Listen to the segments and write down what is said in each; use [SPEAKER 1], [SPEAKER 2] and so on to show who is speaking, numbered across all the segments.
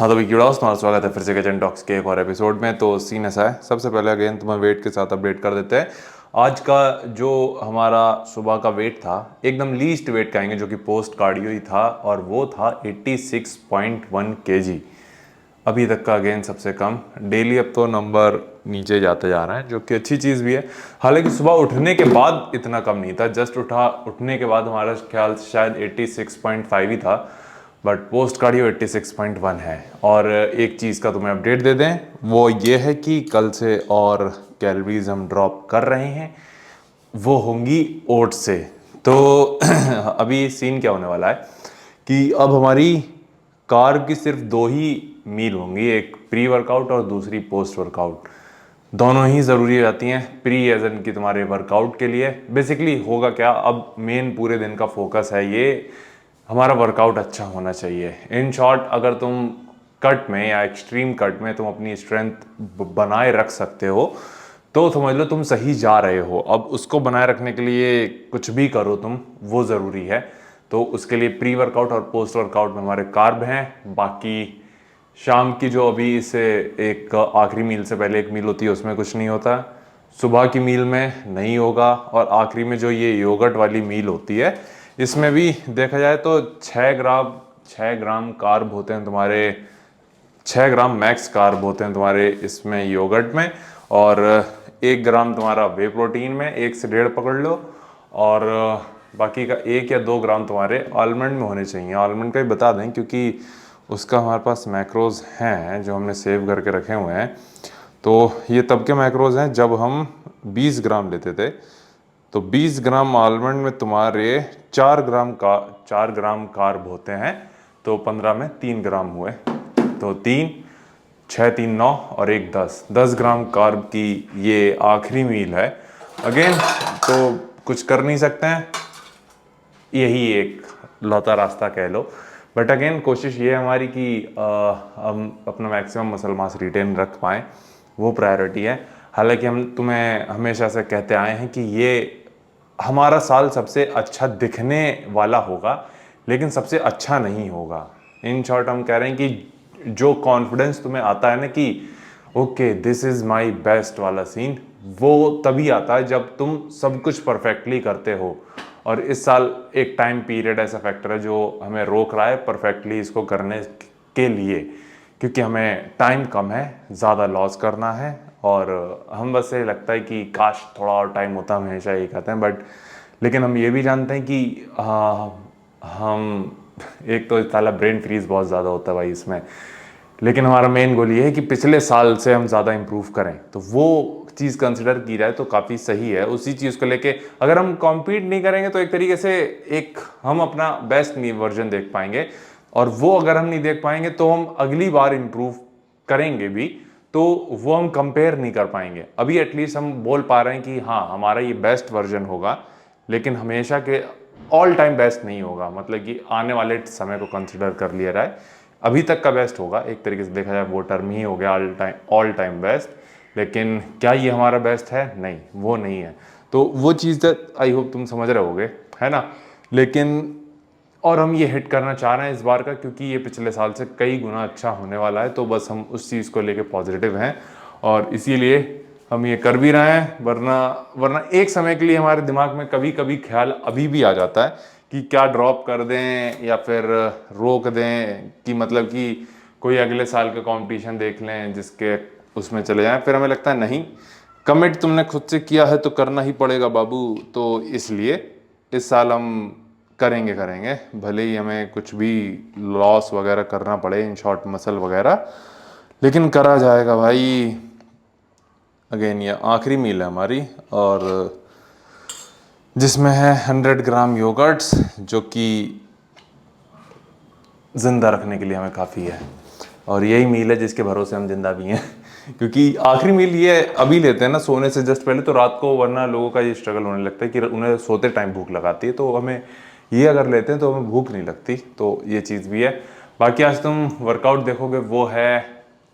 [SPEAKER 1] हाँ तो वीडियोस तुम्हारा स्वागत है फिर से किचन टॉक्स के एक और एपिसोड में। तो सीन ऐसा है, सबसे पहले अगेन तुम्हें वेट के साथ अपडेट कर देते हैं। आज का जो हमारा सुबह का वेट था, एकदम लीस्ट वेट कहेंगे, जो कि पोस्ट कार्डियो ही था, और वो था 86.1 kg। अभी तक का अगेन सबसे कम। डेली अब तो नंबर नीचे जाते जा रहा है, जो कि अच्छी चीज़ भी है। हालांकि सुबह उठने के बाद इतना कम नहीं था, जस्ट उठने के बाद हमारा ख्याल से शायद 86.5 ही था, बट पोस्ट कार्डियो 86.1 है। और एक चीज़ का तुम्हें अपडेट दे दें, वो ये है कि कल से और कैलोरीज हम ड्रॉप कर रहे हैं, वो होंगी ओट्स से। तो अभी सीन क्या होने वाला है कि अब हमारी कार्ब की सिर्फ दो ही मील होंगी, एक प्री वर्कआउट और दूसरी पोस्ट वर्कआउट। दोनों ही ज़रूरी हो जाती हैं। प्री एज इन की तुम्हारे वर्कआउट के लिए बेसिकली होगा क्या, अब मेन पूरे दिन का फोकस है ये हमारा वर्कआउट अच्छा होना चाहिए। इन शॉर्ट, अगर तुम कट में या एक्सट्रीम कट में तुम अपनी स्ट्रेंथ बनाए रख सकते हो तो समझ लो तुम सही जा रहे हो। अब उसको बनाए रखने के लिए कुछ भी करो तुम, वो ज़रूरी है। तो उसके लिए प्री वर्कआउट और पोस्ट वर्कआउट में हमारे कार्ब हैं। बाकी शाम की जो अभी इसे एक आखिरी मील से पहले एक मील होती है, उसमें कुछ नहीं होता। सुबह की मील में नहीं होगा, और आखिरी में जो ये योगर्ट वाली मील होती है, इसमें भी देखा जाए तो 6 ग्राम कार्ब होते हैं तुम्हारे। 6 ग्राम मैक्स कार्ब होते हैं तुम्हारे इसमें योगर्ट में, और 1 ग्राम तुम्हारा वे प्रोटीन में, 1 से 1.5 पकड़ लो, और बाकी का 1 या 2 ग्राम तुम्हारे आलमंड में होने चाहिए। आलमंड का ही बता दें क्योंकि उसका हमारे पास मैक्रोज हैं जो हमने सेव करके रखे हुए हैं। तो ये तब के मैक्रोज हैं जब हम 20 ग्राम लेते थे। तो 20 ग्राम आलमंड में तुम्हारे 4 ग्राम कार्ब होते हैं। तो 15 में 3 ग्राम हुए, तो 3, 6, 3, 9 और 1, 10 ग्राम कार्ब की ये आखिरी मील है। अगेन तो कुछ कर नहीं सकते हैं, यही एक लौता रास्ता कह लो। बट अगेन कोशिश ये है हमारी कि हम अपना मैक्सिमम मसल मास रिटेन रख पाएँ, वो प्रायोरिटी है। हालांकि हम तुम्हें हमेशा से कहते आए हैं कि ये हमारा साल सबसे अच्छा दिखने वाला होगा, लेकिन सबसे अच्छा नहीं होगा। इन शॉर्ट हम कह रहे हैं कि जो कॉन्फिडेंस तुम्हें आता है ना कि okay this is my best वाला सीन, वो तभी आता है जब तुम सब कुछ परफेक्टली करते हो। और इस साल एक टाइम पीरियड ऐसा फैक्टर है जो हमें रोक रहा है परफेक्टली इसको करने के लिए, क्योंकि हमें टाइम कम है, ज़्यादा लॉस करना है। और हम बस ये लगता है कि काश थोड़ा और टाइम होता, हम हमेशा यही कहते हैं। बट लेकिन हम ये भी जानते हैं कि हम एक तो साला ब्रेन फ्रीज बहुत ज़्यादा होता है भाई इसमें। लेकिन हमारा मेन गोल ये है कि पिछले साल से हम ज़्यादा इम्प्रूव करें, तो वो चीज़ कंसिडर की जाए तो काफ़ी सही है। उसी चीज़ को लेके अगर हम कॉम्पीट नहीं करेंगे तो एक तरीके से एक हम अपना बेस्ट नहीं वर्जन देख पाएंगे, और वो अगर हम नहीं देख पाएंगे तो हम अगली बार इम्प्रूव करेंगे भी तो वो हम कंपेयर नहीं कर पाएंगे। अभी एटलीस्ट हम बोल पा रहे हैं कि हाँ हमारा ये बेस्ट वर्जन होगा, लेकिन हमेशा के ऑल टाइम बेस्ट नहीं होगा। मतलब कि आने वाले समय को कंसिडर कर लिया जाए, अभी तक का बेस्ट होगा। एक तरीके से देखा जाए वो टर्म ही हो गया ऑल टाइम बेस्ट। लेकिन क्या ये हमारा बेस्ट है? नहीं, वो नहीं है। तो वो चीज़ आई होप तुम समझ रहे होगे, है ना। लेकिन और हम ये हिट करना चाह रहे हैं इस बार का, क्योंकि ये पिछले साल से कई गुना अच्छा होने वाला है। तो बस हम उस चीज़ को लेके पॉजिटिव हैं, और इसीलिए हम ये कर भी रहे हैं। वरना वरना एक समय के लिए हमारे दिमाग में कभी कभी ख्याल अभी भी आ जाता है कि क्या ड्रॉप कर दें या फिर रोक दें, कि मतलब कि कोई अगले साल का कंपटीशन देख लें जिसके उसमें चले जाएं। फिर हमें लगता है नहीं, कमिट तुमने खुद से किया है तो करना ही पड़ेगा बाबू। तो इसलिए इस साल हम करेंगे करेंगे, भले ही हमें कुछ भी लॉस वगैरह करना पड़े, इन शॉर्ट मसल वगैरह, लेकिन करा जाएगा भाई। अगेन ये आखिरी मील है हमारी, और जिसमें है 100 ग्राम योगर्ट्स, जो कि ज़िंदा रखने के लिए हमें काफ़ी है। और यही मील है जिसके भरोसे हम जिंदा भी हैं क्योंकि आखिरी मील ये अभी लेते हैं ना सोने से जस्ट पहले, तो रात को वरना लोगों का ये स्ट्रगल होने लगता है कि उन्हें सोते टाइम भूख लगाती है। तो हमें ये अगर लेते हैं तो हमें भूख नहीं लगती, तो ये चीज़ भी है। बाकी आज तुम वर्कआउट देखोगे वो है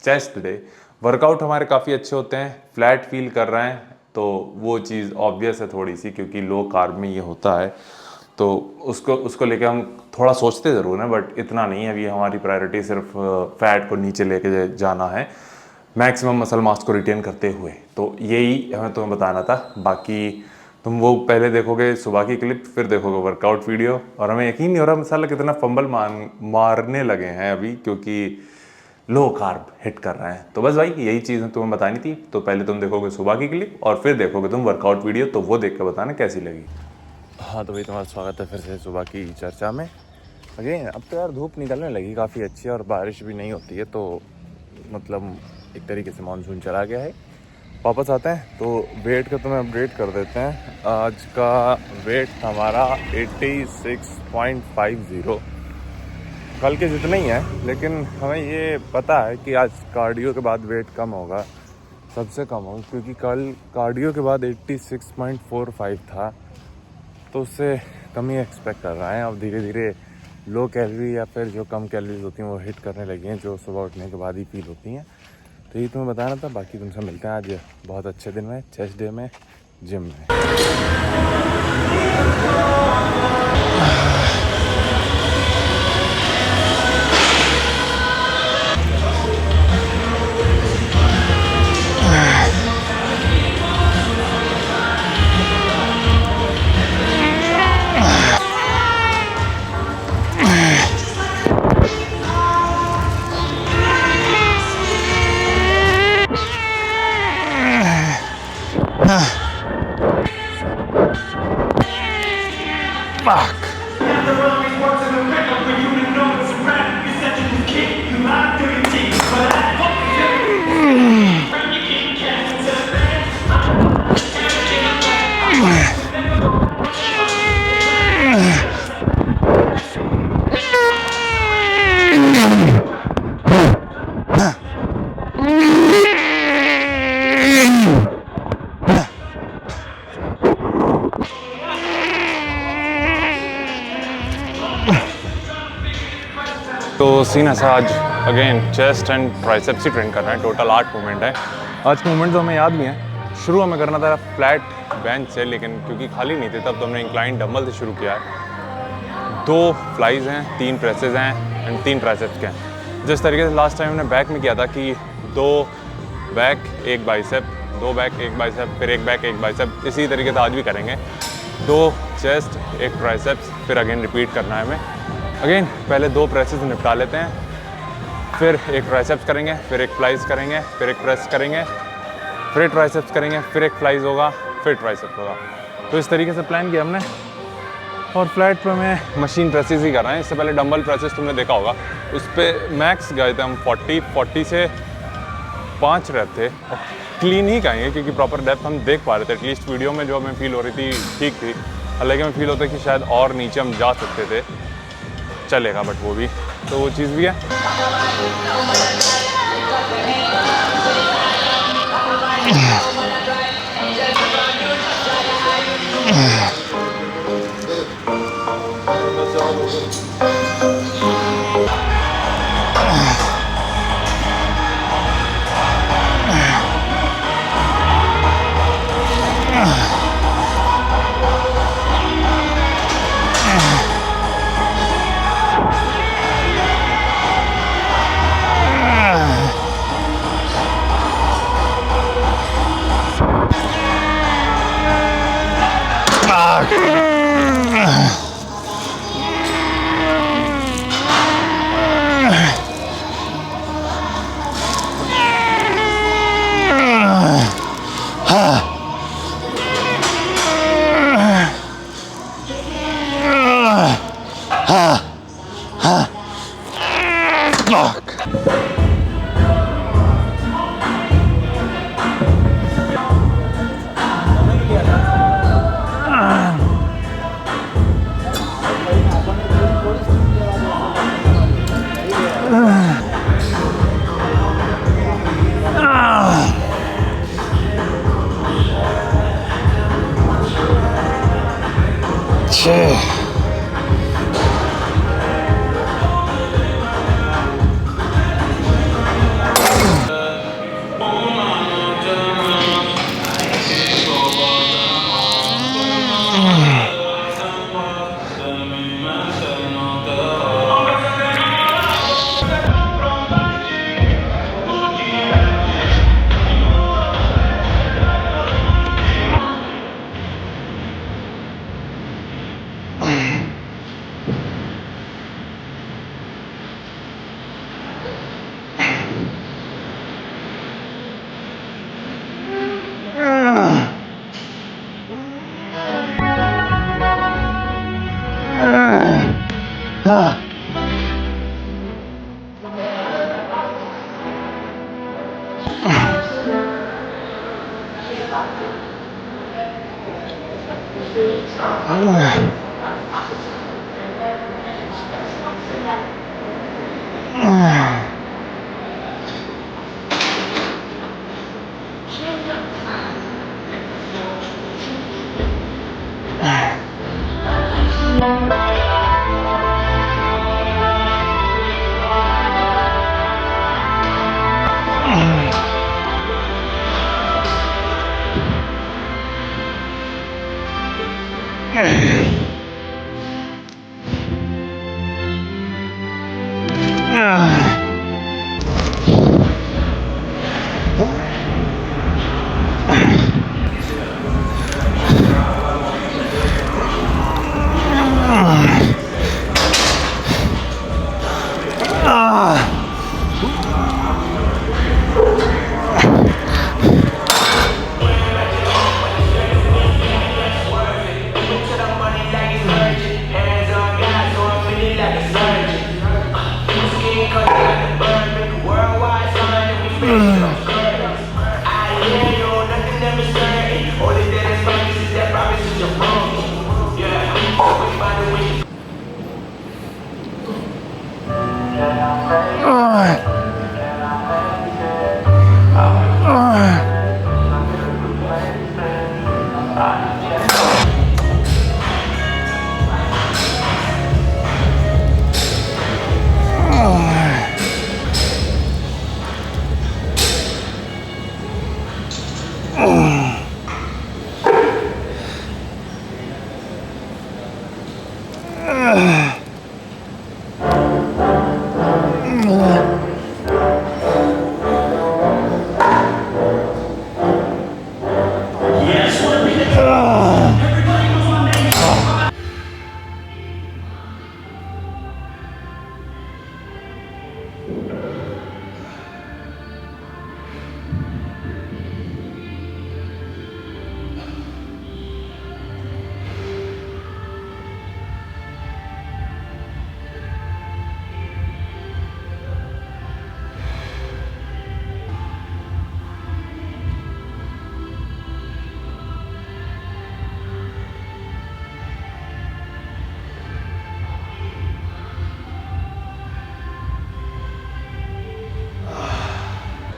[SPEAKER 1] चेस्ट डे। वर्कआउट हमारे काफ़ी अच्छे होते हैं, फ्लैट फील कर रहे हैं, तो वो चीज़ ऑब्वियस है थोड़ी सी, क्योंकि लो कार्ब में ये होता है। तो उसको उसको लेके हम थोड़ा सोचते ज़रूर हैं, बट इतना नहीं है। अभी हमारी प्रायोरिटी सिर्फ फैट को नीचे लेके जाना है, मैक्सिमम मसल मास को रिटेन करते हुए। तो यही हमें तुम्हें बताना था। बाकी तुम वो पहले देखोगे सुबह की क्लिप, फिर देखोगे वर्कआउट वीडियो, और हमें यकीन नहीं हो रहा साला कितना फंबल मारने लगे हैं अभी, क्योंकि लो कार्ब हिट कर रहे हैं। तो बस भाई यही चीज़ तुम्हें बतानी थी। तो पहले तुम देखोगे सुबह की क्लिप और फिर देखोगे तुम वर्कआउट वीडियो, तो वो देख कर बताना कैसी लगी। हाँ तो भाई तुम्हारा स्वागत है फिर से सुबह की चर्चा में। अगेन अब तो यार धूप निकलने लगी काफ़ी अच्छी, और बारिश भी नहीं होती है, तो मतलब एक तरीके से मानसून चला गया है। वापस आते हैं तो वेट का तुम्हें अपडेट कर देते हैं। आज का वेट हमारा 86.50, कल के जितना ही है, लेकिन हमें ये पता है कि आज कार्डियो के बाद वेट कम होगा, सबसे कम होगा, क्योंकि कल कार्डियो के बाद 86.45 था, तो उससे कम ही एक्सपेक्ट कर रहे हैं। अब धीरे धीरे लो कैलोरी या फिर जो कम कैलोरीज होती हैं वो हिट करने लगी हैं, जो सुबह उठने के बाद ही फील होती हैं। तो ये तुम्हें बताना था। बाकी तुमसे मिलते हैं आज बहुत अच्छे दिन में, चेस्ट डे में, जिम में। Fuck. तो सीन ऐसा, आज again chest and triceps he train करना है। टोटल 8 मूवमेंट है। आज के मूवमेंट तो हमें याद भी हैं। शुरू हमें करना था फ्लैट बेंच से, लेकिन क्योंकि खाली नहीं थे तब तो हमने इंक्लाइन डंबल से शुरू किया है। 2 फ्लाइज हैं, 3 प्रेसेस हैं एंड 3 ट्राइसेप्स के हैं। जिस तरीके से लास्ट टाइम हमने बैक में किया था कि 2 बैक 1 बाइसेप, 2 बैक 1 बाइसेप, फिर 1 बैक 1 बाइसेप, इसी तरीके से आज भी करेंगे। 2 चेस्ट 1 ट्राइसेप्स, फिर अगेन रिपीट करना है हमें। अगेन पहले 2 प्रेसेस निपटा लेते हैं, फिर 1 ट्राइसेप्स करेंगे, फिर 1 फ्लाइज करेंगे, फिर 1 प्रेस करेंगे, फिर 1 ट्राइसेप्स करेंगे, फिर 1 फ्लाइज होगा, फिर ट्राइसेप्स होगा। तो इस तरीके से प्लान किया हमने। और फ्लैट पे मैं मशीन प्रेसेस ही कर रहे हैं। इससे पहले डंबल प्रेसेस तुमने देखा होगा, उस पर मैक्स गए थे हम 40 से 5 रैप थे। और क्लीन ही कहेंगे क्योंकि प्रॉपर डेप्थ हम देख पा रहे थे। एटलीस्ट वीडियो में जो हमें फील हो रही थी ठीक थी, हालांकि हमें फील होता है कि शायद और नीचे हम जा सकते थे, चलेगा, बट वो भी तो वो चीज़ भी है।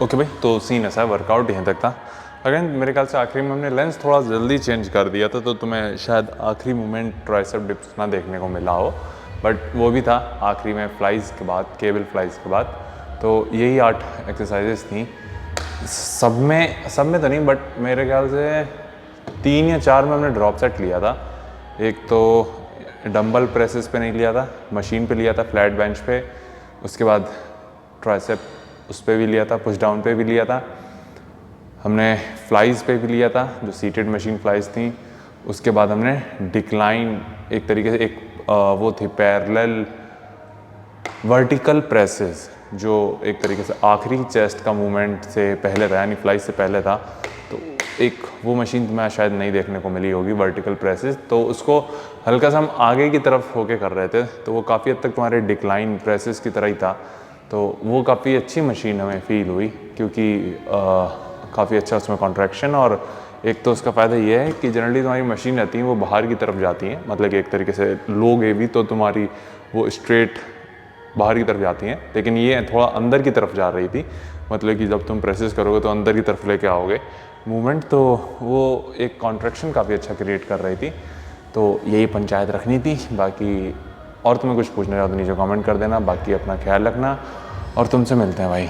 [SPEAKER 1] ओके भाई, तो सीन ऐसा है, वर्कआउट यहीं तक था। अगेन मेरे ख्याल से आखिरी में हमने लेंस थोड़ा जल्दी चेंज कर दिया था, तो तुम्हें शायद आखिरी मोमेंट ट्राइसेप डिप्स ना देखने को मिला हो, बट वो भी था आखिरी में फ्लाइज के बाद, केबल फ्लाइज के बाद। तो यही 8 एक्सरसाइजेस थी। सब में तो नहीं, बट मेरे ख्याल से 3 या 4 में हमने ड्रॉप सेट लिया था। एक तो डंबल प्रेसेस पे नहीं लिया था, मशीन पे लिया था, फ्लैट बेंच पे। उसके बाद ट्राइसेप उस पर भी लिया था, पुश डाउन पे भी लिया था, हमने फ्लाइज पे भी लिया था जो सीटेड मशीन फ्लाइज थी। उसके बाद हमने डिक्लाइन एक तरीके से वो थी पैरेलल वर्टिकल प्रेसेस, जो एक तरीके से आखिरी चेस्ट का मूवमेंट से पहले था, यानी फ्लाइज से पहले था। तो एक वो मशीन तुम्हें शायद नहीं देखने को मिली होगी, वर्टिकल प्रेसेस। तो उसको हल्का सा हम आगे की तरफ होके कर रहे थे, तो वो काफ़ी हद तक तुम्हारे डिक्लाइन प्रेसेस की तरह ही था। तो वो काफ़ी अच्छी मशीन हमें फील हुई, क्योंकि काफ़ी अच्छा उसमें कॉन्ट्रैक्शन, और एक तो उसका फ़ायदा ये है कि जनरली तुम्हारी मशीन रहती है वो बाहर की तरफ जाती हैं, मतलब कि एक तरीके से लोगे भी तो तुम्हारी वो स्ट्रेट बाहर की तरफ जाती हैं, लेकिन ये थोड़ा अंदर की तरफ जा रही थी, मतलब कि जब तुम प्रेसेस करोगे तो अंदर की तरफ लेके आओगे मूवमेंट, तो वो एक कॉन्ट्रैक्शन काफ़ी अच्छा क्रिएट कर रही थी। तो यही पंचायत रखनी थी। बाकी और तुम्हें कुछ पूछना चाहो तो नीचे कमेंट कर देना। बाकी अपना ख्याल रखना और तुमसे मिलते हैं भाई।